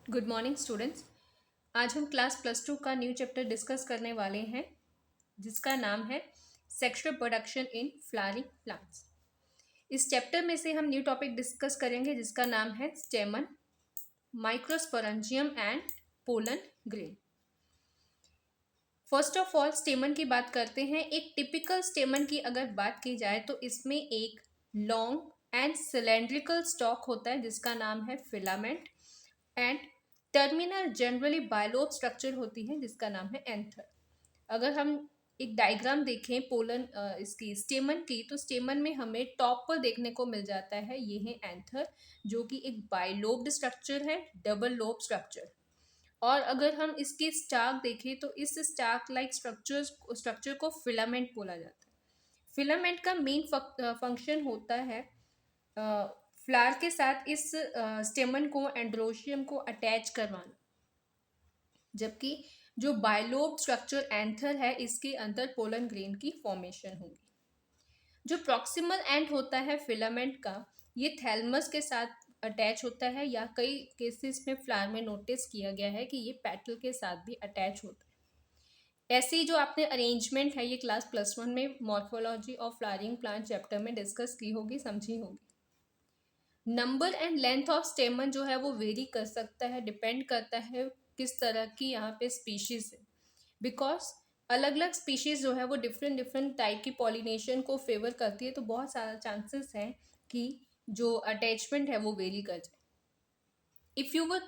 Good morning students. आज हम class +2 का न्यू चैप्टर डिस्कस करने वाले हैं जिसका नाम है sexual production in flowering plants. इस चैप्टर में से हम न्यू टॉपिक डिस्कस करेंगे जिसका नाम है स्टेमन, microsporangium and pollen grain. First of all स्टेमन की बात करते हैं। एक टिपिकल स्टेमन की अगर बात की जाए तो इसमें एक लॉन्ग एंड सिलेंड्रिकल स्टॉक होता है जिसका नाम है filament and terminal generally bilobed structure होती है जिसका नाम है एंथर। अगर हम एक डायग्राम देखें पोलन इसकी स्टेमन की, तो स्टेमन में हमें टॉप पर देखने को मिल जाता है ये है एंथर, जो कि एक बायलोब्ड स्ट्रक्चर है, डबल लोब स्ट्रक्चर। और अगर हम इसकी स्टार्क देखें तो इस स्टार्क लाइक स्ट्रक्चर को फिलामेंट बोला जाता है। फिलामेंट का मेन फंक्शन होता है फ्लावर के साथ इस स्टेमन को, एंड्रोशियम को अटैच करवाना, जबकि जो बायलोब स्ट्रक्चर एंथर है इसके अंदर पोलन ग्रेन की फॉर्मेशन होगी। जो प्रॉक्सिमल एंड होता है फिलामेंट का, ये थैलमस के साथ अटैच होता है, या कई केसेस में फ्लावर में नोटिस किया गया है कि ये पेटल के साथ भी अटैच होता है। ऐसी जो आपने अरेंजमेंट है ये क्लास +1 में morphology of flowering plant chapter में डिस्कस की होगी, समझी होगी। नंबर एंड लेंथ ऑफ स्टेमन जो है वो वेरी कर सकता है, डिपेंड करता है किस तरह की यहाँ पे स्पीशीज है, बिकॉज अलग अलग स्पीशीज जो है वो डिफरेंट डिफरेंट टाइप की पॉलिनेशन को फेवर करती है, तो बहुत सारा चांसेस है कि जो अटैचमेंट है वो वेरी कर जाए। If you were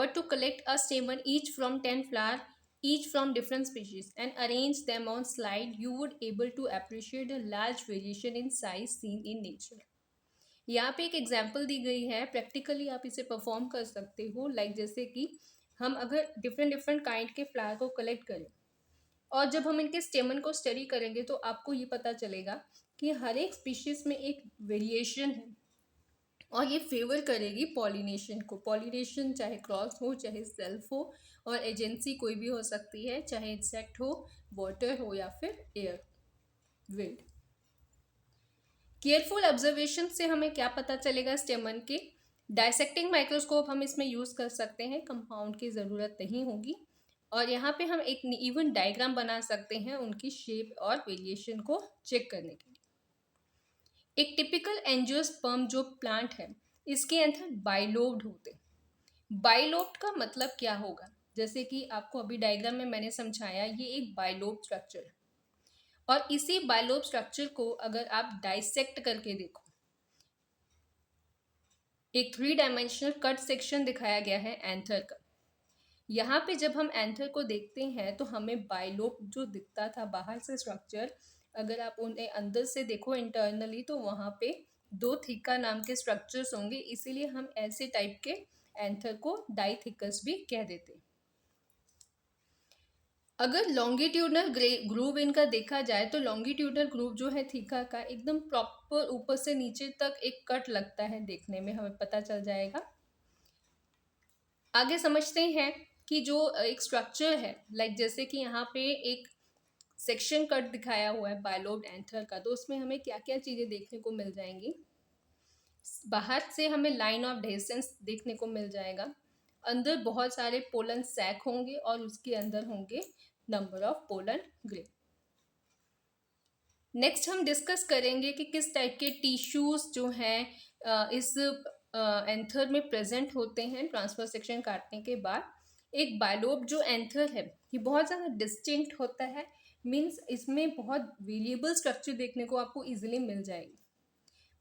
to collect a stamen each from 10 flower each from different species and arrange them on slide, you would able to appreciate a large variation in size seen in nature. यहाँ पे एक example दी गई है, practically आप इसे perform कर सकते हो। लाइक जैसे कि हम अगर डिफरेंट डिफरेंट काइंड के फ्लावर को कलेक्ट करें और जब हम इनके स्टेमन को स्टडी करेंगे तो आपको ये पता चलेगा कि हर एक स्पीशीज में एक वेरिएशन है और ये फेवर करेगी पॉलिनेशन को। पॉलिनेशन चाहे क्रॉस हो, चाहे सेल्फ हो, और एजेंसी कोई भी हो सकती है, चाहे इंसेक्ट हो, वाटर हो, या फिर एयर, विंड। केयरफुल ऑब्जर्वेशन से हमें क्या पता चलेगा स्टेमन के? डायसेक्टिंग माइक्रोस्कोप हम इसमें यूज़ कर सकते हैं, कंपाउंड की ज़रूरत नहीं होगी। और यहाँ पे हम एक इवन डायग्राम बना सकते हैं उनकी शेप और वेरिएशन को चेक करने के लिए। एक टिपिकल एंजियोस्पर्म जो प्लांट है इसके अंदर बाइलोब्ड होते हैं। बाइलोब्ड का मतलब क्या होगा? जैसे कि आपको अभी डायग्राम में मैंने समझाया, ये एक बाइलोब स्ट्रक्चर है और इसी बाइलोब स्ट्रक्चर को अगर आप डाइसेक्ट करके देखो, एक 3 डायमेंशनल कट सेक्शन दिखाया गया है एंथर का। यहाँ पे जब हम एंथर को देखते हैं तो हमें बाइलोब जो दिखता था बाहर से स्ट्रक्चर, अगर आप उन्हें अंदर से देखो इंटरनली, तो वहाँ पे 2 थीका नाम के स्ट्रक्चर्स होंगे, इसीलिए हम ऐसे टाइप के एंथर को डाइथिकस भी कह देते हैं। अगर लॉन्गिट्यूडनल ग्रूव इनका देखा जाए तो लॉन्गिट्यूडनल ग्रूव जो है थीका का, एकदम प्रॉपर ऊपर से नीचे तक एक कट लगता है, देखने में हमें पता चल जाएगा। आगे समझते हैं कि जो एक स्ट्रक्चर है, लाइक जैसे कि यहाँ पे एक सेक्शन कट दिखाया हुआ है बाइलोब्ड एंथर का, तो उसमें हमें क्या क्या चीज़ें देखने को मिल जाएंगी। बाहर से हमें लाइन ऑफ डेसेंस देखने को मिल जाएगा, अंदर बहुत सारे पोलन सैक होंगे और उसके अंदर होंगे number of pollen grain. Next हम डिस्कस करेंगे कि किस टाइप के टिश्यूज जो हैं इस एंथर में प्रेजेंट होते हैं ट्रांसफर सेक्शन काटने के बाद। एक बाइलोब जो एंथर है ये बहुत ज़्यादा डिस्टिंक्ट होता है, मीन्स इसमें बहुत वेरिएबल स्ट्रक्चर देखने को आपको इजीली मिल जाएगी।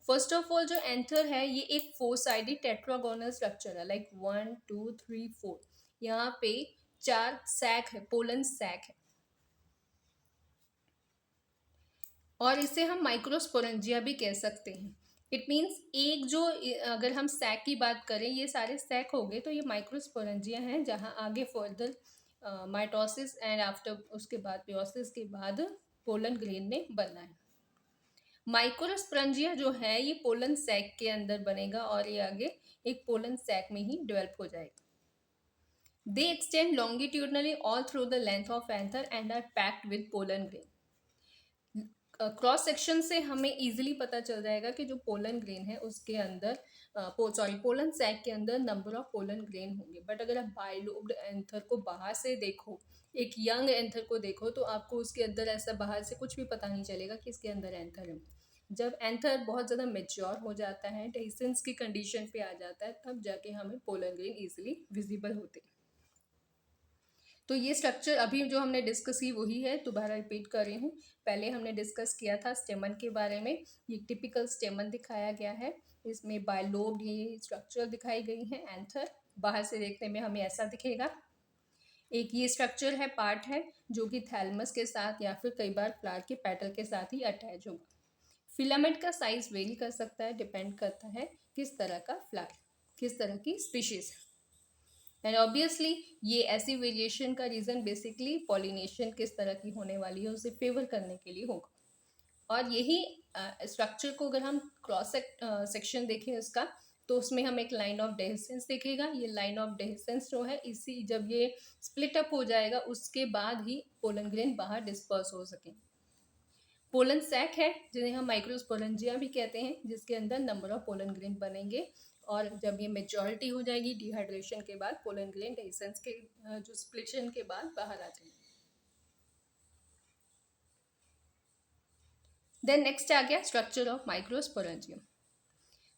फर्स्ट ऑफ ऑल जो एंथर है ये एक 4 साइडेड टेट्रागोनल स्ट्रक्चर है, लाइक 1 2 3 4। यहाँ पे 4 सैक है, पोलन सैक है, और इसे हम माइक्रोस्पोरेंजिया भी कह सकते हैं। इट मीन्स एक जो, अगर हम सैक की बात करें, ये सारे सैक हो गए, तो ये माइक्रोस्पोरेंजिया हैं, जहाँ आगे फर्दर माइटोसिस एंड आफ्टर उसके बाद मियोसिस के बाद पोलन ग्रेन में बनना है। माइक्रोस्पोरेंजिया जो है ये पोलन सैक के अंदर बनेगा और ये आगे एक पोलन सैक में ही डेवलप हो जाएगा। They extend longitudinally all through the length of anther and are packed with pollen grain. Cross section से हमें इजीली पता चल जाएगा कि जो पोलन ग्रेन है उसके अंदर पोलन सैक के अंदर नंबर ऑफ पोलन ग्रेन होंगे। बट अगर आप बाइलोब्ड एंथर को बाहर से देखो, एक यंग एंथर को देखो, तो आपको उसके अंदर ऐसा बाहर से कुछ भी पता नहीं चलेगा कि इसके अंदर एंथर है। जब एंथर बहुत ज़्यादा मेच्योर हो जाता है, डेhiscence की कंडीशन पे आ जाता है, तब जाके हमें पोलन ग्रेन ईजिली विजिबल होते हैं। तो ये स्ट्रक्चर अभी जो हमने डिस्कस की वही है, दोबारा रिपीट कर रही हूँ। पहले हमने डिस्कस किया था स्टेमन के बारे में। ये टिपिकल स्टेमन दिखाया गया है, इसमें बायलोब्ड ये स्ट्रक्चर दिखाई गई है। एंथर बाहर से देखने में हमें ऐसा दिखेगा। एक ये स्ट्रक्चर है, पार्ट है, जो कि थैलमस के साथ या फिर कई बार फ्लावर के पेटल के साथ ही अटैच होगा। फिलामेंट का साइज वेरी कर सकता है, डिपेंड करता है किस तरह का फ्लावर, किस तरह की स्पीशीज है। एंड ऑब्वियसली ये ऐसी वेरिएशन का रीज़न बेसिकली पॉलिनेशन किस तरह की होने वाली है उसे फेवर करने के लिए होगा। और यही स्ट्रक्चर को अगर हम क्रॉस सेक्शन देखें उसका, तो उसमें हम एक लाइन ऑफ डेhiscence देखेगा। ये लाइन ऑफ डेhiscence जो है, इसी जब ये स्प्लिट अप हो जाएगा उसके बाद ही पोलन ग्रेन बाहर डिस्पर्स हो सकें। पोलन सैक है, जिन्हें हम माइक्रोस्पोरेंजिया भी कहते हैं, जिसके अंदर नंबर ऑफ पोलन ग्रेन बनेंगे। और जब ये मेजॉरिटी हो जाएगी डिहाइड्रेशन के बाद, पोलन ग्रेन डेhiscence के जो स्प्लिशन के बाद बाहर आ जाएंगे। देन नेक्स्ट आ गया structure of microsporangium.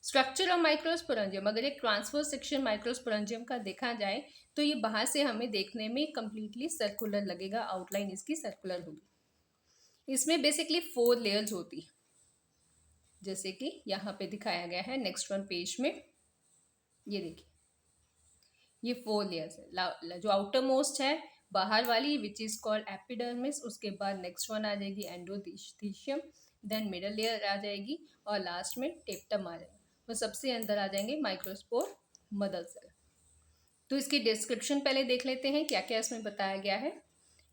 Structure of microsporangium, अगर एक ट्रांसफर सेक्शन माइक्रोस्पोरेंजियम का देखा जाए तो ये बाहर से हमें देखने में कंप्लीटली सर्कुलर लगेगा, आउटलाइन इसकी सर्कुलर होगी। इसमें बेसिकली 4 लेयर्स होती है, जैसे कि यहाँ पे दिखाया गया है नेक्स्ट वन पेज में। ये देखिए, ये 4 लेयर्स है। जो आउटर मोस्ट है बाहर वाली, विच इज कॉल्ड एपिडर्मिस, उसके बाद नेक्स्ट वन आ जाएगी एंडोथीशियम, देन मिडल लेयर आ जाएगी और लास्ट में टेप्टम आ जाएगा। तो सबसे अंदर आ जाएंगे माइक्रोस्पोर मदर सेल। तो इसकी डिस्क्रिप्शन पहले देख लेते हैं क्या क्या इसमें बताया गया है।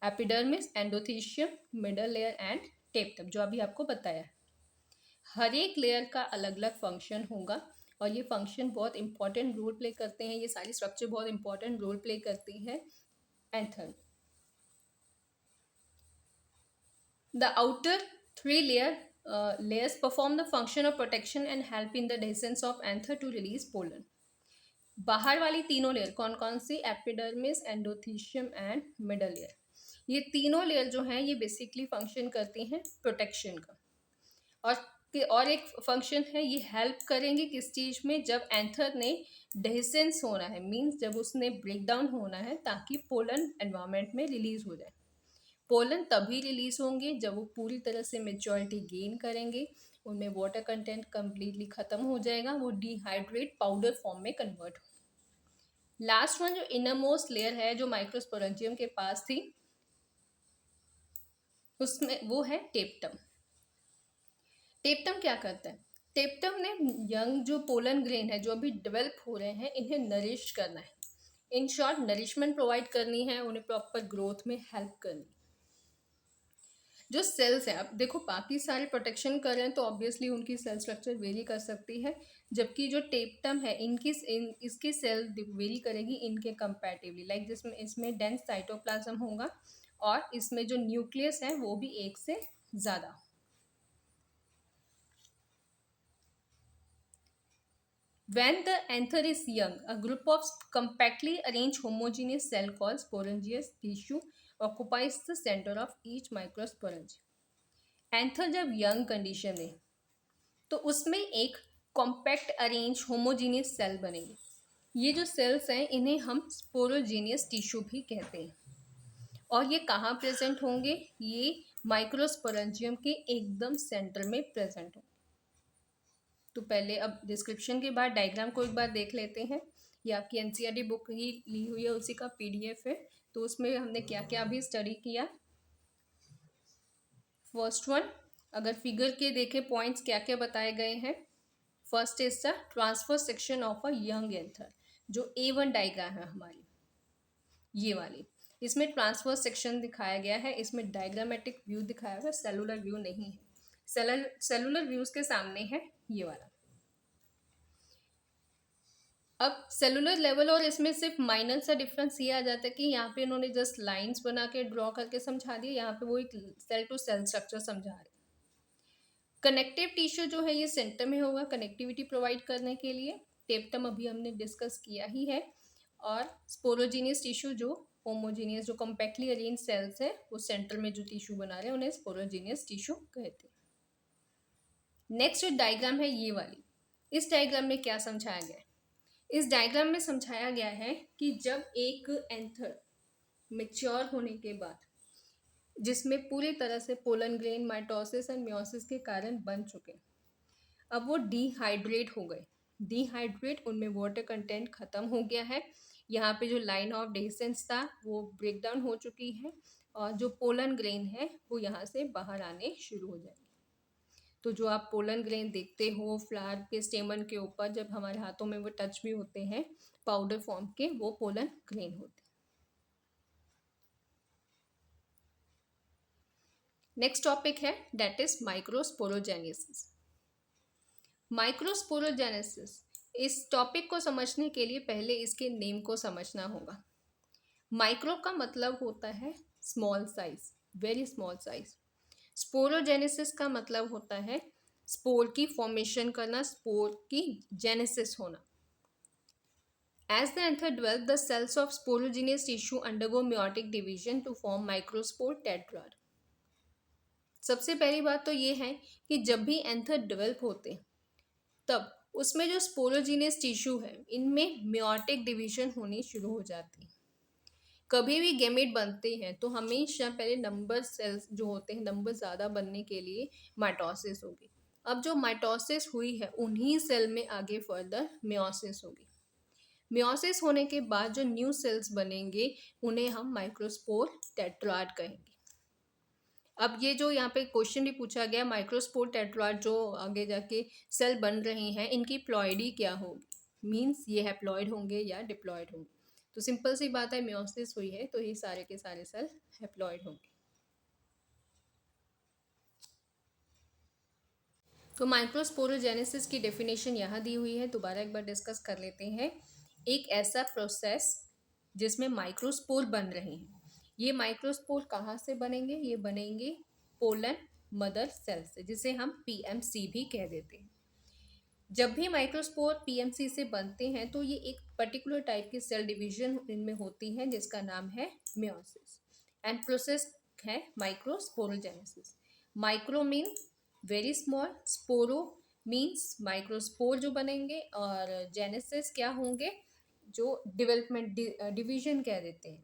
Epidermis, endothecium, middle layer and टेप्टम, जो अभी आपको बताया है। हर एक लेयर का अलग अलग फंक्शन होगा और ये फंक्शन बहुत इंपॉर्टेंट रोल प्ले करते हैं। ये सारी स्ट्रक्चर बहुत इंपॉर्टेंट रोल प्ले करती है anther. The outer 3 layers perform the function of protection and help in the dehiscence of anther to release pollen. बाहर वाली तीनों लेयर कौन कौन सी? Epidermis, endothecium and middle layer. ये तीनों लेयर जो हैं ये बेसिकली फंक्शन करती हैं प्रोटेक्शन का। और एक फंक्शन है, ये हेल्प करेंगे किस चीज़ में? जब एंथर ने डेhiscence होना है, मीन्स जब उसने ब्रेक डाउन होना है, ताकि पोलन एनवायरनमेंट में रिलीज हो जाए। पोलन तभी रिलीज होंगे जब वो पूरी तरह से मेच्योरिटी गेन करेंगे, उनमें वाटर कंटेंट कम्प्लीटली ख़त्म हो जाएगा, वो डिहाइड्रेट पाउडर फॉर्म में कन्वर्ट हो। लास्ट वन जो इनर मोस्ट लेयर है जो माइक्रोस्पोरेंजियम के पास थी, उसमें वो है टेप्टम। टेप्टम क्या करता है? टेप्टम ने यंग जो पोलन ग्रेन है जो अभी डेवलप हो रहे हैं, इन्हें नरिश करना है। इन शॉर्ट नरिशमेंट प्रोवाइड करनी है, उन्हें प्रॉपर ग्रोथ में हेल्प करनी। जो सेल्स हैं, अब देखो बाकी सारे प्रोटेक्शन कर रहे हैं तो ऑब्वियसली उनकी सेल स्ट्रक्चर वेरी कर सकती है, जबकि जो टेप्टम है इसकी सेल वेरी करेगी इनके कंपैरेटिवली। लाइक जिसमें इसमें डेंस साइटोप्लाज्म होगा और इसमें जो न्यूक्लियस है वो भी एक से ज़्यादा। When the anther is young, a group of compactly arranged homogeneous cell called sporangious tissue occupies the center of each microsporangium. Anther जब यंग कंडीशन में तो उसमें एक कॉम्पैक्ट अरेंज होमोजीनियस सेल बनेंगे। ये जो सेल्स हैं इन्हें हम स्पोरोजीनियस टिश्यू भी कहते हैं। और ये कहाँ प्रेजेंट होंगे? ये माइक्रोस्पोरेंजियम के एकदम सेंटर में प्रेजेंट होंगे। तो पहले अब डिस्क्रिप्शन के बाद डायग्राम को एक बार देख लेते हैं। ये आपकी एनसीईआरटी बुक ही ली हुई है, उसी का पीडीएफ है। तो उसमें हमने क्या क्या अभी स्टडी किया। फर्स्ट वन, अगर फिगर के देखें पॉइंट्स क्या क्या बताए गए हैं। First is the transfer section of a young anther, जो A1 डायग्राम है हमारी, ये वाली। इसमें ट्रांसफर सेक्शन दिखाया गया है, इसमें डायग्रामेटिक व्यू दिखाया हुआ है, सेलुलर व्यू नहीं है। सेलुलर व्यूज के सामने है ये वाला। अब सेलुलर लेवल और इसमें सिर्फ माइनर सा डिफरेंस ये आ जाता है कि यहाँ पे इन्होंने जस्ट लाइंस बना के ड्रॉ करके समझा दिया, यहाँ पे वो एक सेल टू सेल स्ट्रक्चर समझा रहे। कनेक्टिव टिश्यू जो है ये सेंटर में होगा कनेक्टिविटी प्रोवाइड करने के लिए, टेप्टम अभी हमने डिस्कस किया ही है, और स्पोरोजीनियस टिश्यू जो होमोजीनियस जो कॉम्पैक्टली अरेंज सेल्स है वो सेंटर में जो टिश्यू बना रहे हैं उन्हें स्पोरोजीनियस टिश्यू कहते हैं। नेक्स्ट जो डायग्राम है ये वाली, इस डायग्राम में क्या समझाया गया है? इस डायग्राम में समझाया गया है कि जब एक एंथर मैच्योर होने के बाद, जिसमें पूरी तरह से pollen grain mitosis and meiosis के कारण बन चुके, अब वो डिहाइड्रेट हो गए। डिहाइड्रेट, उनमें वाटर कंटेंट खत्म हो गया है, यहाँ पे जो लाइन ऑफ डेसेंस था वो ब्रेक डाउन हो चुकी है, और जो पोलन ग्रेन है वो यहाँ से बाहर आने शुरू हो जाएंगे। तो जो आप पोलन ग्रेन देखते हो फ्लावर के स्टेमन के ऊपर, जब हमारे हाथों में वो टच भी होते हैं पाउडर फॉर्म के, वो पोलन ग्रेन होते हैं। नेक्स्ट टॉपिक है दैट इज माइक्रोस्पोरोजेनेसिस। माइक्रोस्पोरोजेनेसिस, इस टॉपिक को समझने के लिए पहले इसके नेम को समझना होगा। माइक्रो का मतलब होता है small size, very small size. Sporogenesis का मतलब होता है स्पोर की फॉर्मेशन करना, स्पोर की जेनेसिस होना। As the anther develop, the cells of sporogenous tissue undergo meiotic division to form microspore tetrad. सबसे पहली बात तो ये है कि जब भी एंथर डेवलप होते तब उसमें जो स्पोरोजीनियस टिश्यू है इनमें मियोटिक डिवीजन होनी शुरू हो जाती है। कभी भी गैमेट बनते हैं तो हमेशा पहले नंबर सेल्स जो होते हैं, नंबर ज़्यादा बनने के लिए माइटोसिस होगी। अब जो माइटोसिस हुई है उन्हीं सेल में आगे फर्दर मियोसिस होगी। मियोसिस होने के बाद जो न्यू सेल्स बनेंगे उन्हें हम माइक्रोस्पोर टेट्राड कहेंगे। अब ये जो यहाँ पे क्वेश्चन भी पूछा गया, माइक्रोस्पोर टेट्राड जो आगे जाके सेल बन रही हैं इनकी प्लॉइडी क्या होगी, मीन्स ये हैप्लॉइड होंगे या डिप्लॉइड होंगे। तो सिंपल सी बात है, मियोसिस हुई है तो ये सारे के सारे सेल हैप्लॉइड होंगे। तो माइक्रोस्पोरोजेनेसिस की डेफिनेशन यहाँ दी हुई है, दोबारा एक बार डिस्कस कर लेते हैं। एक ऐसा प्रोसेस जिसमें माइक्रोस्पोर बन रहे हैं। ये माइक्रोस्पोर कहाँ से बनेंगे? ये बनेंगे पोलन मदर सेल से, जिसे हम पीएमसी भी कह देते हैं। जब भी माइक्रोस्पोर पीएमसी से बनते हैं तो ये एक पर्टिकुलर टाइप की सेल डिवीजन इनमें होती है जिसका नाम है मियोसिस, एंड प्रोसेस है microsporogenesis. Micro mean very small, sporo means microspore जो बनेंगे, और जेनेसिस क्या होंगे? जो डेवलपमेंट डिवीजन कह देते हैं,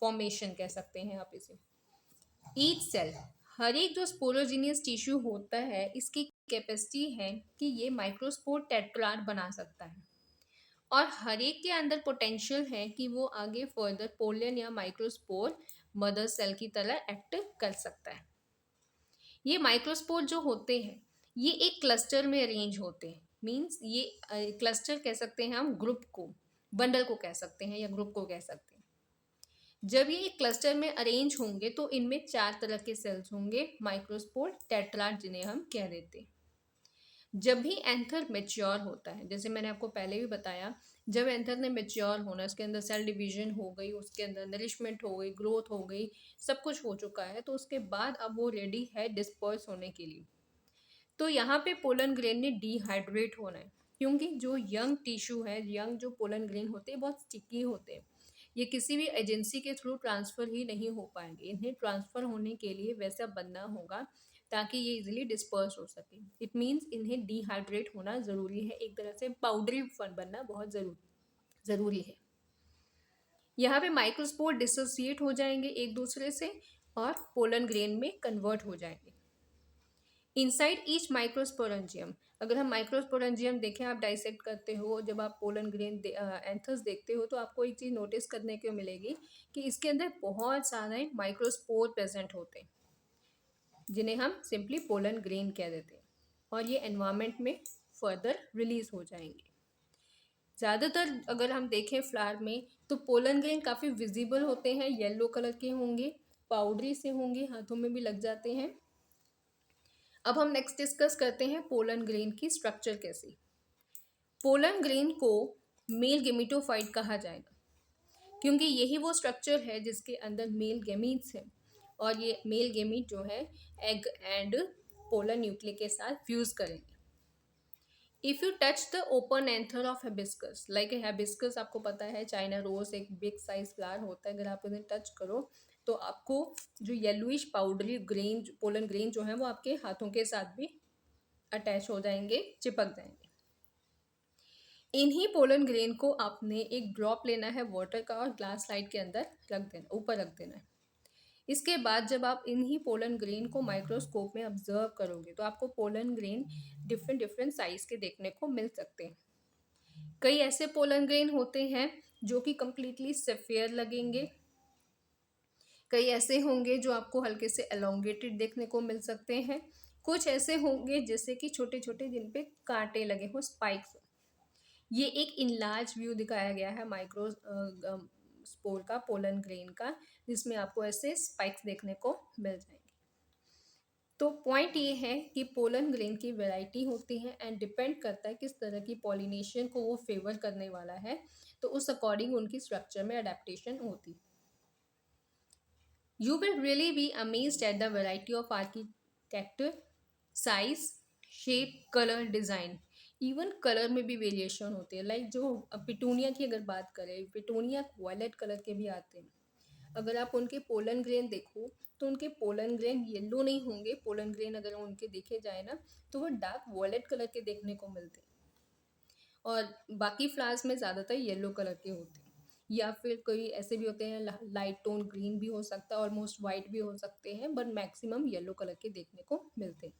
फॉर्मेशन कह सकते हैं आप इसे। ईच सेल, हर एक जो स्पोरोजीनियस टिश्यू होता है इसकी कैपेसिटी है कि ये माइक्रोस्पोर टेट्राड बना सकता है, और हर एक के अंदर पोटेंशियल है कि वो आगे फर्दर पोलन या माइक्रोस्पोर मदर सेल की तरह एक्ट कर सकता है। ये माइक्रोस्पोर जो होते हैं ये एक क्लस्टर में अरेंज होते हैं, मीन्स ये क्लस्टर कह सकते हैं हम, ग्रुप को, बंडल को कह सकते हैं या ग्रुप को कह सकते हैं। जब ये एक क्लस्टर में अरेंज होंगे तो इनमें 4 तरह के सेल्स होंगे, माइक्रोस्पोर टेट्राड जिन्हें हम कह देते हैं। जब भी एंथर मेच्योर होता है, जैसे मैंने आपको पहले भी बताया, जब एंथर ने मेच्योर होना, उसके अंदर सेल डिवीजन हो गई, उसके अंदर नरिशमेंट हो गई, ग्रोथ हो गई, सब कुछ हो चुका है, तो उसके बाद अब वो रेडी है डिस्पर्स होने के लिए। तो यहाँ पे पोलन ग्रेन ने डिहाइड्रेट होना है, क्योंकि जो यंग टिश्यू है, यंग जो पोलन ग्रेन होते हैं बहुत स्टिकी होते हैं, ये किसी भी एजेंसी के थ्रू ट्रांसफ़र ही नहीं हो पाएंगे। इन्हें ट्रांसफ़र होने के लिए वैसा बनना होगा ताकि ये इजीली डिस्पर्स हो सके। इट मीन्स इन्हें डिहाइड्रेट होना ज़रूरी है, एक तरह से पाउडरी फॉर्म बनना बहुत ज़रूरी है। यहाँ पे माइक्रोस्पोर डिसोसिएट हो जाएंगे एक दूसरे से और पोलन ग्रेन में कन्वर्ट हो जाएंगे। इनसाइड ईच माइक्रोस्पोरेंजियम, अगर हम माइक्रोस्पोरेंजियम देखें, आप डाइसेक्ट करते हो, जब आप पोलन ग्रेन एंथर्स देखते हो तो आपको एक चीज़ नोटिस करने को मिलेगी कि इसके अंदर बहुत सारे माइक्रोस्पोर प्रेजेंट होते हैं जिन्हें हम सिंपली पोलन ग्रेन कह देते हैं, और ये एनवायरनमेंट में फर्दर रिलीज हो जाएंगे। ज़्यादातर अगर हम देखें फ्लावर में तो पोलन ग्रेन काफ़ी विजिबल होते हैं, येलो कलर के होंगे, पाउडरी से होंगे, हाथों में भी लग जाते हैं। अब हम नेक्स्ट डिस्कस करते हैं पोलन ग्रेन की स्ट्रक्चर कैसी। पोलन ग्रेन को मेल गेमिटोफाइट कहा जाएगा, क्योंकि यही वो स्ट्रक्चर है जिसके अंदर मेल गेमीट्स हैं, और ये मेल गेमीट जो है एग एंड पोलन न्यूक्लियस के साथ फ्यूज करेंगे। If you touch the open anther of hibiscus, like hibiscus आपको पता है चाइना रोज एक बिग साइज फ्लावर होता है, अगर आप उन्हें टच करो तो आपको जो yellowish powdery grain pollen grain जो है वो आपके हाथों के साथ भी अटैच हो जाएंगे, चिपक जाएंगे। इन्हीं पोलन ग्रेन को आपने एक ड्रॉप लेना है वाटर का और ग्लास स्लाइड के अंदर रख देना, ऊपर रख देना है। इसके बाद जब आप इन्हीं पोलन ग्रेन को माइक्रोस्कोप में ऑब्जर्व करोगे तो आपको pollen grain different different size के देखने को मिल सकते हैं। कई ऐसे पोलन ग्रेन होते हैं जो कि कंप्लीटली सफेयर लगेंगे, कई ऐसे होंगे जो आपको हल्के से एलोंगेटेड देखने को मिल सकते हैं, कुछ ऐसे होंगे जैसे कि छोटे छोटे जिन पे कांटे लगे हो, स्पाइक्स। ये एक इनलार्ज व्यू दिखाया गया है माइक्रो स्पोर का, पोलन ग्रेन का, जिसमें आपको ऐसे स्पाइक्स देखने को मिल जाएंगे। तो पॉइंट ये है कि पोलन ग्रेन की वैरायटी होती है एंड डिपेंड करता है किस तरह की पॉलिनेशन को वो फेवर करने वाला है, तो उस अकॉर्डिंग उनकी स्ट्रक्चर में अडेप्टेशन होती है। You will really be amazed at the variety of architecture, size, shape, color, design. Even colour में भी वेरिएशन होती है। लाइक जो पिटूनिया की अगर बात करें, पिटूनिया वायलेट कलर के भी आते हैं। अगर आप उनके पोलन ग्रेन देखो तो उनके पोलन ग्रेन येलो नहीं होंगे, पोलन ग्रेन अगर उनके देखे जाए ना तो वो डार्क वायलेट कलर के देखने को मिलते हैं, और बाकी फ्लावर्स में ज़्यादातर येलो कलर के होते हैं, या फिर कोई ऐसे भी होते हैं लाइट टोन ग्रीन भी हो सकता है, ऑलमोस्ट वाइट भी हो सकते हैं, बट मैक्सिमम येलो कलर के देखने को मिलते हैं।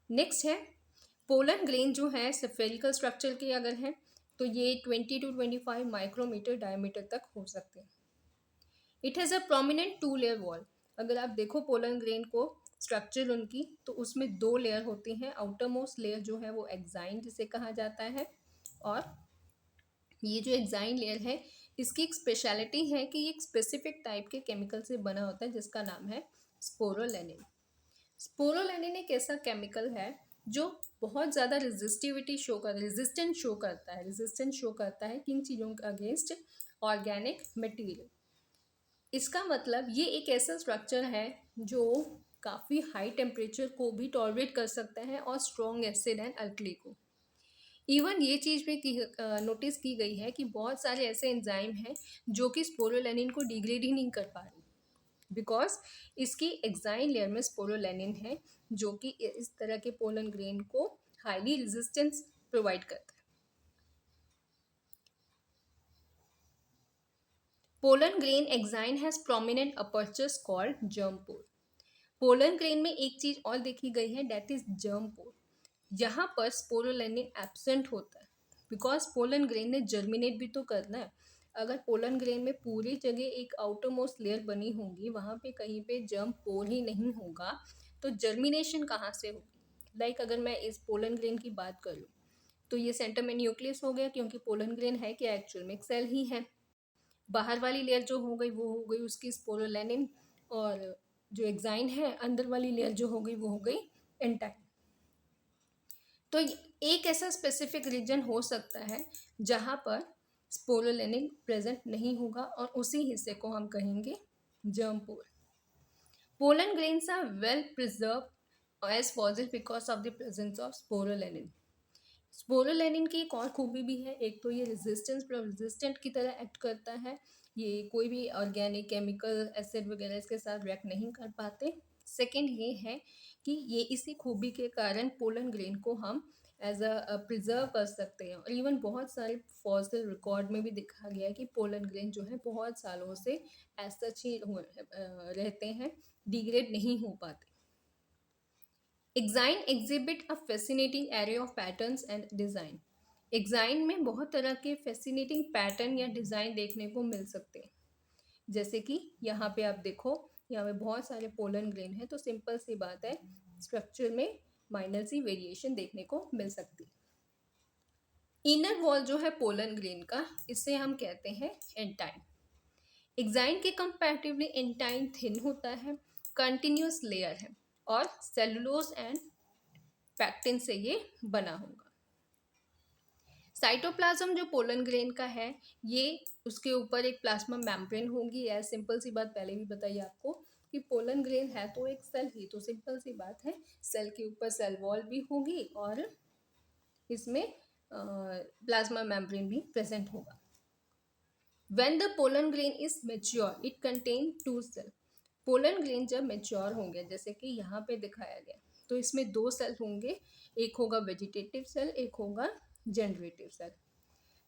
नेक्स्ट है पोलन ग्रेन जो है स्फेरिकल स्ट्रक्चर के अगर हैं तो ये 20 to 25 माइक्रोमीटर डायमीटर तक हो सकते हैं। It has a prominent 2 layer wall. अगर आप देखो पोलन ग्रेन को स्ट्रक्चर उनकी, तो उसमें 2 लेयर होती हैं। आउटर मोस्ट लेयर जो है वो एक्साइन जिसे कहा जाता है, और ये जो एक्साइन लेयर है इसकी एक स्पेशलिटी है कि ये एक स्पेसिफिक टाइप के केमिकल से बना होता है जिसका नाम है स्पोरोलेनिन। स्पोरोलेनिन एक ऐसा केमिकल है जो बहुत ज़्यादा रेजिस्टेंस शो करता है किन चीज़ों के अगेंस्ट, ऑर्गेनिक मटेरियल। इसका मतलब ये एक ऐसा स्ट्रक्चर है जो काफ़ी हाई टेम्परेचर को भी टॉलरेट कर सकता है और स्ट्रॉन्ग एसिड एंड अल्कली को। इवन ये चीज़ भी नोटिस की गई है कि बहुत सारे ऐसे एंजाइम हैं जो कि स्पोरोलेनिन को डिग्रेड ही नहीं कर पा रहे, बिकॉज इसकी एक्साइन लेयर में स्पोरोलेनिन है जो कि इस तरह के पोलन ग्रेन को हाईली रेजिस्टेंस प्रोवाइड करता है। Pollen grain exine has prominent apertures called germ pore. Pollen grain में एक चीज और देखी गई है, दैट इज जर्म पोर। यहाँ पर स्पोरोलेनिन एब्सेंट होता है, बिकॉज पोलन ग्रेन ने जर्मिनेट भी तो करना है। अगर पोलन ग्रेन में पूरी जगह एक आउटर मोस्ट लेयर बनी होगी, वहाँ पे कहीं पे जर्म पोर ही नहीं होगा, तो जर्मिनेशन कहाँ से होगी। लाइक अगर मैं इस पोलन ग्रेन की बात करूँ तो ये सेंटर में न्यूक्लियस हो गया, क्योंकि पोलन ग्रेन है कि एक्चुअल में एक सेल ही है। बाहर वाली लेयर जो हो गई वो हो गई उसकी स्पोरोलेनिन, और जो एक्साइन है अंदर वाली लेयर जो हो गई वो हो गई एंटाइन। तो एक ऐसा स्पेसिफिक रीजन हो सकता है जहाँ पर स्पोरोलेनिन प्रेजेंट नहीं होगा, और उसी हिस्से को हम कहेंगे germ pore. Pollen grains are well preserve as fossil because of the presence of sporopollenin. Sporopollenin की एक और खूबी भी है, एक तो ये रेजिस्टेंट की तरह एक्ट करता है, ये कोई भी ऑर्गेनिक केमिकल एसिड वगैरह इसके साथ रिएक्ट नहीं कर पाते। सेकेंड ये है कि ये इसी खूबी के कारण पोलन ग्रेन को हम एज अ प्रिजर्व कर सकते हैं, और इवन बहुत सारे फॉसिल रिकॉर्ड में भी देखा गया है कि पोलन ग्रेन जो है बहुत सालों से एज सच ही रहते हैं, डिग्रेड नहीं हो पाते। Exine exhibit a fascinating array of patterns and design. Exine में बहुत तरह के फैसिनेटिंग पैटर्न या डिज़ाइन देखने को मिल सकते हैं, जैसे कि यहाँ पे आप देखो, यहाँ पे बहुत सारे पोलन ग्रेन है, तो सिंपल सी बात है स्ट्रक्चर में माइनर सी वेरिएशन देखने को मिल सकती है। इनर वॉल जो है पोलन ग्रेन का, इसे हम कहते हैं एंटाइन। एक्साइन के कंपैरेटिवली एंटाइन थिन होता है, कंटिन्यूस लेयर है, और सेलुलोज एंड पैक्टिन से ये बना होगा। साइटोप्लाज्म जो पोलन ग्रेन का है, ये उसके ऊपर एक प्लाज्मा मेम्ब्रेन होगी। ऐसे सिंपल सी बात पहले भी बताई आपको कि पोलन ग्रेन है तो एक सेल ही, तो सिंपल सी बात है सेल के ऊपर सेल वॉल भी होगी और इसमें प्लाज्मा मेम्ब्रेन भी प्रेजेंट होगा। When the pollen grain is mature, it contain two cell. Pollen grain जब मेच्योर होंगे, जैसे कि यहाँ पे दिखाया गया, तो इसमें दो सेल होंगे, एक होगा वेजिटेटिव सेल, एक होगा जनरेटिव सेल।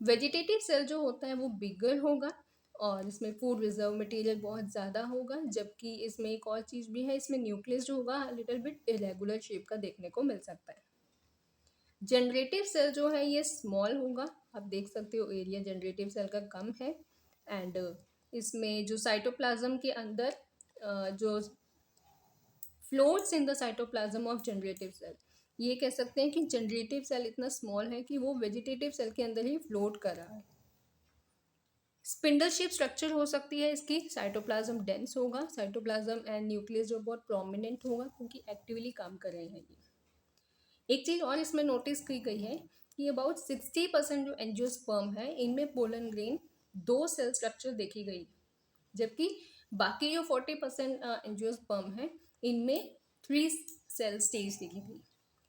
वेजिटेटिव सेल जो होता है वो बिगर होगा और इसमें फूड रिजर्व मटेरियल बहुत ज़्यादा होगा, जबकि इसमें एक और चीज़ भी है, इसमें न्यूक्लियस जो होगा लिटिल बिट इरेगुलर शेप का देखने को मिल सकता है। जनरेटिव सेल जो है ये स्मॉल होगा, आप देख सकते हो एरिया जनरेटिव सेल का कम है। एंड इसमें जो साइटोप्लाज्म के अंदर जो floats in the cytoplasm of generative cell, ये कह सकते हैं कि जनरेटिव सेल इतना स्मॉल है कि वो वेजिटेटिव सेल के अंदर ही फ्लोट कर रहा है। स्पिंडल शेप स्ट्रक्चर हो सकती है इसकी, साइटोप्लाज्म डेंस होगा, साइटोप्लाज्म एंड न्यूक्लियस जो बहुत प्रोमिनेंट होगा क्योंकि एक्टिवली काम कर रहे हैं ये। एक चीज़ और इसमें नोटिस की गई है कि अबाउट 60% जो एंजियोस्पर्म है इनमें पोलन ग्रेन दो सेल स्ट्रक्चर देखी गई, जबकि बाकी जो 40% एंजियोस्पर्म है इनमें 3 सेल स्टेज देखी गई।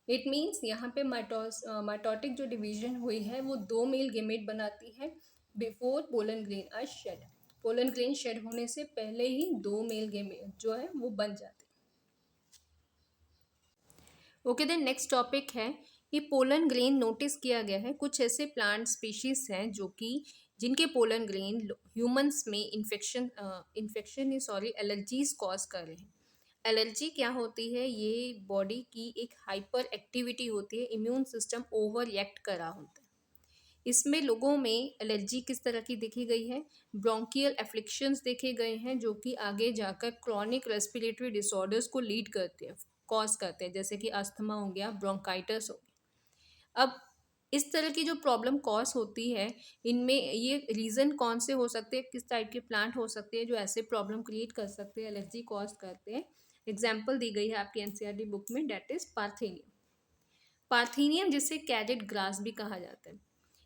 इट मीन्स यहाँ पे माइटोटिक जो डिवीजन हुई है वो दो मेल गेमेट बनाती है before pollen grain are shed. Pollen grain shed होने से पहले ही दो मेल गेमेट जो है वो बन जाते हैं। ओके, देन नेक्स्ट टॉपिक है कि पोलन ग्रेन नोटिस किया गया है कुछ ऐसे प्लांट स्पीशीज हैं जो कि जिनके पोलन ग्रेन ह्यूमंस में एलर्जीज कॉज कर रहे हैं। एलर्जी क्या होती है? ये बॉडी की एक हाइपर एक्टिविटी होती है, इम्यून सिस्टम ओवर रिएक्ट कर रहा होता है। इसमें लोगों में एलर्जी किस तरह की देखी गई है? ब्रोंकियल एफ्लिक्शंस देखे गए हैं जो कि आगे जाकर क्रॉनिक रेस्पिरेटरी डिसऑर्डर्स को लीड करते हैं, कॉज करते हैं, जैसे कि अस्थमा हो गया, ब्रोंकाइटिस हो गया। अब इस तरह की जो प्रॉब्लम कॉज होती है, इनमें ये रीज़न कौन से हो सकते हैं, किस टाइप के प्लांट हो सकते हैं जो ऐसे प्रॉब्लम क्रिएट कर सकते हैं, एलर्जी कॉज करते हैं? एग्जाम्पल दी गई है आपकी एनसीईआरटी बुक में, डेट इज पार्थेनियम। पार्थेनियम जिसे कैरेट ग्रास भी कहा जाता है,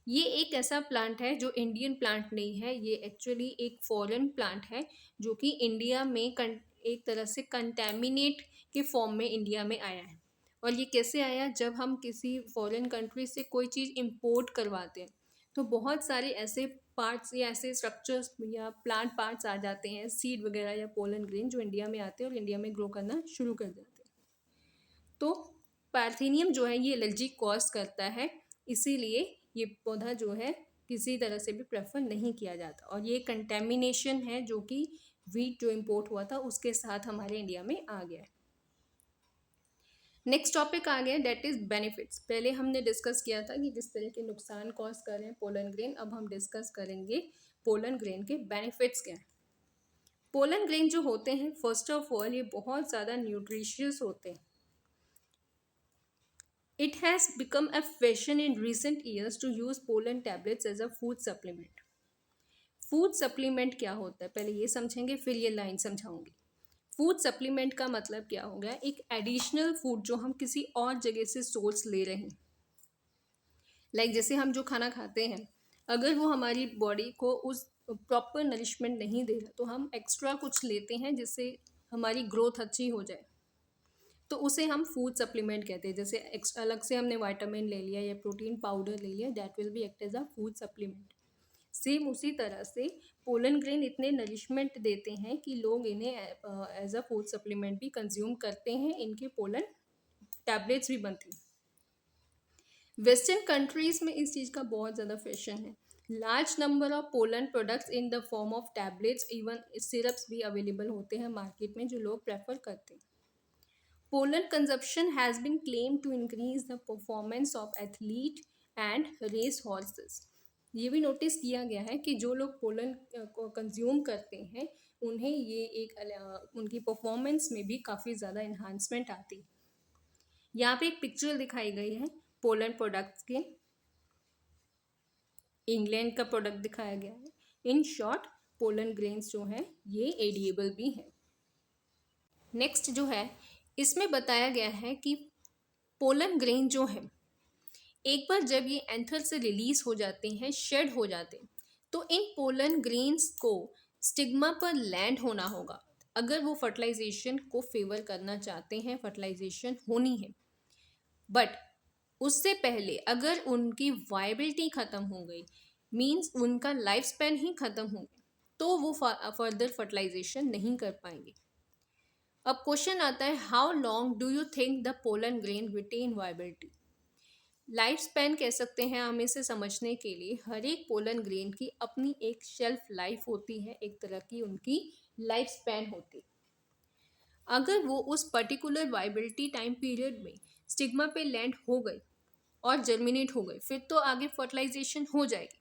ये एक ऐसा प्लांट है जो इंडियन प्लांट नहीं है, ये एक्चुअली एक फॉरेन प्लांट है जो कि इंडिया में एक तरह से कंटेमिनेट के फॉर्म में इंडिया में आया है। और ये कैसे आया? जब हम किसी फॉरेन कंट्री से कोई चीज़ इंपोर्ट करवाते हैं तो बहुत सारे ऐसे पार्ट्स या ऐसे स्ट्रक्चर्स या प्लांट पार्ट्स आ जाते हैं, सीड वगैरह या पोलन ग्रेन, जो इंडिया में आते हैं और इंडिया में ग्रो करना शुरू कर देते हैं। तो पार्थेनियम जो है ये एलर्जी कॉज करता है, इसीलिए ये पौधा जो है किसी तरह से भी प्रेफर नहीं किया जाता। और ये कंटेमिनेशन है जो कि वीट जो इंपोर्ट हुआ था उसके साथ हमारे इंडिया में आ गया है। नेक्स्ट टॉपिक आ गया, डेट इज बेनिफिट्स। पहले हमने डिस्कस किया था कि किस तरह के नुकसान कॉज कर रहे हैं पोलन ग्रेन, अब हम डिस्कस करेंगे पोलन ग्रेन के बेनिफिट्स क्या हैं। पोलन ग्रेन जो होते हैं, फर्स्ट ऑफ ऑल ये बहुत ज़्यादा न्यूट्रिशियस होते हैं। It has become a fashion in recent years to use pollen tablets as a food supplement. Food supplement क्या होता है पहले ये समझेंगे, फिर ये लाइन समझाऊंगी। फूड सप्लीमेंट का मतलब क्या हो गया? एक एडिशनल फूड जो हम किसी और जगह से सोर्स ले रहे हैं। लाइक जैसे हम जो खाना खाते हैं, अगर वो हमारी बॉडी को उस प्रॉपर नरिशमेंट नहीं दे रहा तो हम एक्स्ट्रा कुछ लेते हैं जिससे हमारी ग्रोथ अच्छी हो जाए, तो उसे हम फूड सप्लीमेंट कहते हैं। जैसे अलग से हमने विटामिन ले लिया या प्रोटीन पाउडर ले लिया, that will be act as a food supplement. Same उसी तरह से पोलन ग्रेन इतने नरिशमेंट देते हैं कि लोग इन्हें एज अ फूड सप्लीमेंट भी कंज्यूम करते हैं, इनके पोलन टैबलेट्स भी बनती हैं। वेस्टर्न कंट्रीज में इस चीज़ का बहुत ज़्यादा फैशन है। Large number of pollen products in the form of tablets, even syrups भी अवेलेबल होते हैं मार्केट में जो लोग प्रेफर करते हैं। Pollen consumption has been claimed to increase the performance of athlete and race horses. ये भी नोटिस किया गया है कि जो लोग पोलन को कंज्यूम करते हैं उन्हें ये एक उनकी परफॉर्मेंस में भी काफ़ी ज़्यादा इन्हांसमेंट आती है। यहाँ पे एक पिक्चर दिखाई गई है पोलन प्रोडक्ट्स के, इंग्लैंड का प्रोडक्ट दिखाया गया है। इन शॉर्ट पोलन ग्रेन्स जो हैं ये एडिएबल भी हैं। नेक्स्ट जो है इसमें बताया गया है कि पोलन ग्रेन जो है एक बार जब ये एंथर से रिलीज हो जाते हैं, शेड हो जाते हैं, तो इन पोलन ग्रेन्स को स्टिग्मा पर लैंड होना होगा अगर वो फर्टिलाइजेशन को फेवर करना चाहते हैं, फर्टिलाइजेशन होनी है। बट उससे पहले अगर उनकी वायबिलिटी ख़त्म हो गई, मीन्स उनका लाइफ स्पैन ही ख़त्म हो गया, तो वो फर्दर फर्टिलाइजेशन नहीं कर पाएंगे। अब क्वेश्चन आता है, how long do you think the pollen grain retain viability? Life span कह सकते हैं हम इसे समझने के लिए। हर एक पोलन ग्रेन की अपनी एक शेल्फ लाइफ होती है, एक तरह की उनकी लाइफ स्पैन होती है। अगर वो उस पर्टिकुलर वाइबिलिटी टाइम पीरियड में स्टिग्मा पे लैंड हो गई और जर्मिनेट हो गई, फिर तो आगे फर्टिलाइजेशन हो जाएगी।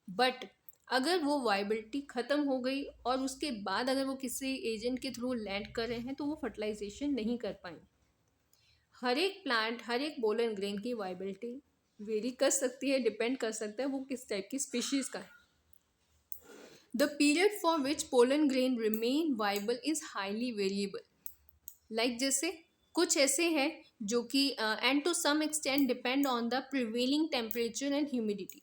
बट अगर वो वाइबिलिटी ख़त्म हो गई और उसके बाद अगर वो किसी एजेंट के थ्रू लैंड कर रहे हैं, तो वो फर्टिलाइजेशन नहीं कर पाएंगे। हर एक प्लांट, हर एक पोलन ग्रेन की वाइबिलिटी वेरी कर सकती है, डिपेंड कर सकता है वो किस टाइप की स्पीशीज का है। The period for which pollen grain remain viable is highly variable. Like जैसे कुछ ऐसे हैं जो कि and to some extent depend on the prevailing temperature and humidity.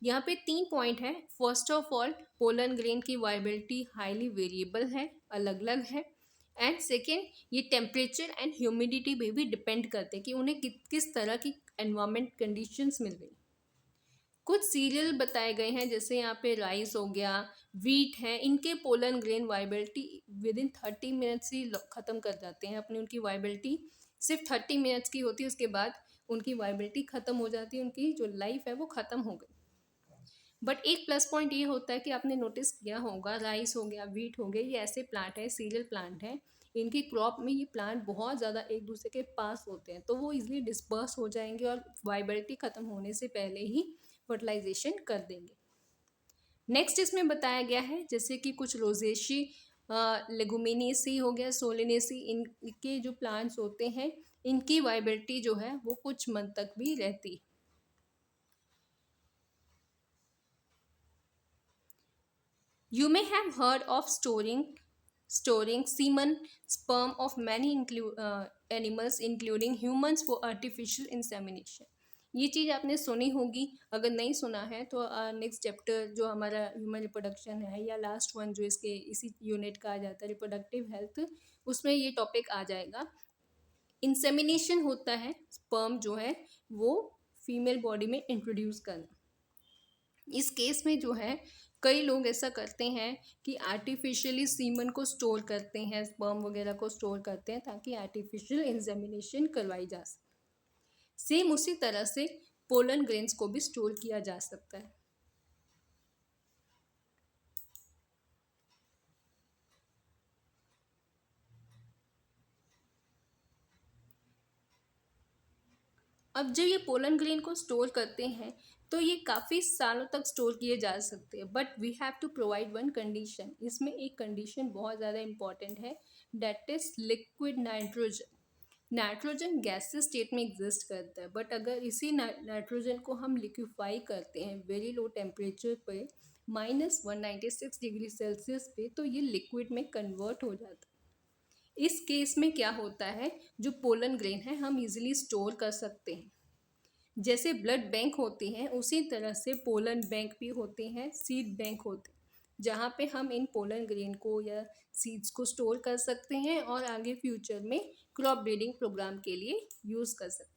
यहाँ पे 3 पॉइंट है। First of all, pollen grain की वाइबिलिटी हाईली वेरिएबल है, अलग अलग है। एंड सेकेंड, ये टेम्परेचर एंड ह्यूमिडिटी पे भी डिपेंड करते हैं कि उन्हें किस तरह की एनवायरमेंट कंडीशंस मिल रही। कुछ सीरियल बताए गए हैं, जैसे यहाँ पे राइस हो गया, वीट है, इनके pollen grain viability within 30 minutes ही ख़त्म कर जाते हैं अपनी। उनकी वाइबिलिटी सिर्फ 30 मिनट्स की होती है, उसके बाद उनकी वाइबिलिटी ख़त्म हो जाती है, उनकी जो लाइफ है वो ख़त्म हो गई। बट एक प्लस पॉइंट ये होता है कि आपने नोटिस किया होगा, राइस हो गया, वीट हो गया, ये ऐसे प्लांट है, सीरियल प्लांट है, इनकी क्रॉप में ये प्लांट बहुत ज़्यादा एक दूसरे के पास होते हैं, तो वो इजीली डिस्पर्स हो जाएंगे और वाइबिलिटी ख़त्म होने से पहले ही फर्टिलाइजेशन कर देंगे। नेक्स्ट इसमें बताया गया है जैसे कि कुछ रोजेशी, लेगुमिनेसी हो गया, सोलिनेसी, इनके जो प्लांट्स होते हैं, इनकी वाइबिलिटी जो है वो कुछ मंथ तक भी रहती है। You may have heard of storing semen, sperm of many animals including humans for artificial insemination. ये चीज़ आपने सुनी होगी। अगर नहीं सुना है तो नेक्स्ट चैप्टर जो हमारा ह्यूमन रिप्रोडक्शन है, या लास्ट वन जो इसके इसी यूनिट का आ जाता है, रिप्रोडक्टिव हेल्थ, उसमें ये टॉपिक आ जाएगा। इंसेमिनेशन होता है स्पर्म जो है वो फीमेल बॉडी में इंट्रोड्यूस करना। इस केस में जो है कई लोग ऐसा करते हैं कि आर्टिफिशियली सीमन को स्टोर करते हैं, स्पर्म वगैरह को स्टोर करते हैं ताकि आर्टिफिशियल इंसेमिनेशन करवाई जा सके। सेम उसी तरह से पोलन ग्रेन्स को भी स्टोर किया जा सकता है। अब जब ये पोलन ग्रेन को स्टोर करते हैं तो ये काफ़ी सालों तक स्टोर किए जा सकते हैं, but we have to provide one condition. इसमें एक कंडीशन बहुत ज़्यादा इंपॉर्टेंट है, that is liquid nitrogen. Nitrogen gaseous state में एग्जिस्ट करता है, बट अगर इसी नाइट्रोजन को हम लिक्विफाई करते हैं वेरी लो टेम्परेचर पे, -196 डिग्री सेल्सियस पे, तो ये लिक्विड में कन्वर्ट हो जाता है। इस केस में क्या होता है, जो पोलन ग्रेन है हम इजीली स्टोर कर सकते हैं। जैसे ब्लड बैंक होती हैं उसी तरह से पोलन बैंक भी होते हैं, सीड बैंक होते हैं, जहाँ पे हम इन पोलन ग्रेन को या सीड्स को स्टोर कर सकते हैं और आगे फ्यूचर में क्रॉप ब्रीडिंग प्रोग्राम के लिए यूज़ कर सकते हैं।